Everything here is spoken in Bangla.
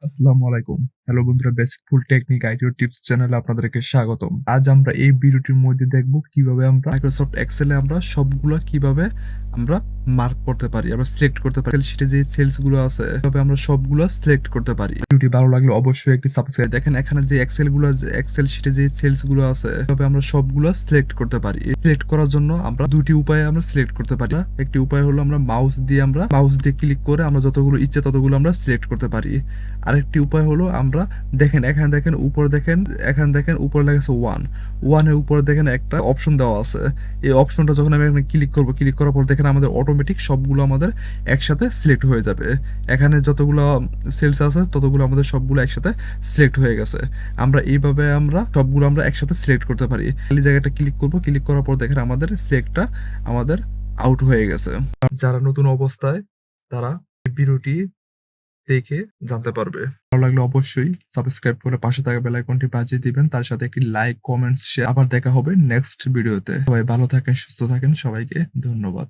আসসালামু আলাইকুম। হ্যালো বন্ধুরা, বেসিক ফুল টেকনিক আইডিয়া টিপস চ্যানেলে আপনাদেরকে স্বাগতম। আজ আমরা এই ভিডিওটির মধ্যে দেখব কিভাবে আমরা মাইক্রোসফট এক্সেল এ আমরা সবগুলা কিভাবে আমরা মার্ক করতে পারি, আমরা সিলেক্ট করতে পারি। এক্সেল শিটে যে সেলস গুলো আছে কিভাবে আমরা সবগুলা সিলেক্ট করতে পারি। ভিডিওটি ভালো লাগলে অবশ্যই একটি সাবস্ক্রাইব। দেখেন এখানে যে এক্সেল শিটে যে সেলস গুলো আছে কিভাবে আমরা সবগুলা সিলেক্ট করতে পারি। সিলেক্ট করার জন্য আমরা দুটি উপায়ে আমরা সিলেক্ট করতে পারি। একটি উপায় হলো আমরা মাউস দিয়ে ক্লিক করে আমরা যতগুলো ইচ্ছে ততগুলো আমরা সিলেক্ট করতে পারি। আরেকটি উপায় হলো আমরা এখানে দেখেন উপরে লেখা আছে ওয়ানের উপরে দেখেন একটা অপশন দেওয়া আছে। এই অপশনটা যখন আমি এখানে ক্লিক করার পর দেখেন আমাদের অটোমেটিক সবগুলো আমাদের একসাথে সিলেক্ট হয়ে যাবে। এখানে যতগুলো সেলস আছে ততগুলো আমাদের সবগুলো একসাথে সিলেক্ট হয়ে গেছে। আমরা এইভাবে আমরা সবগুলো আমরা একসাথে সিলেক্ট করতে পারি। খালি জায়গাটা ক্লিক করার পর দেখেন আমাদের সিলেক্টটা আমাদের আউট হয়ে গেছে। যারা নতুন অবস্থায় তারা এই ভিডিওটি দেখে জানতে পারবে। ভালো লাগলে অবশ্যই সাবস্ক্রাইব করে পাশে থাকা বেল আইকনটি বাজিয়ে দিবেন। তার সাথে একটি লাইক, কমেন্ট, শেয়ার। আবার দেখা হবে নেক্সট ভিডিওতে। সবাই ভালো থাকেন, সুস্থ থাকেন। সবাইকে ধন্যবাদ।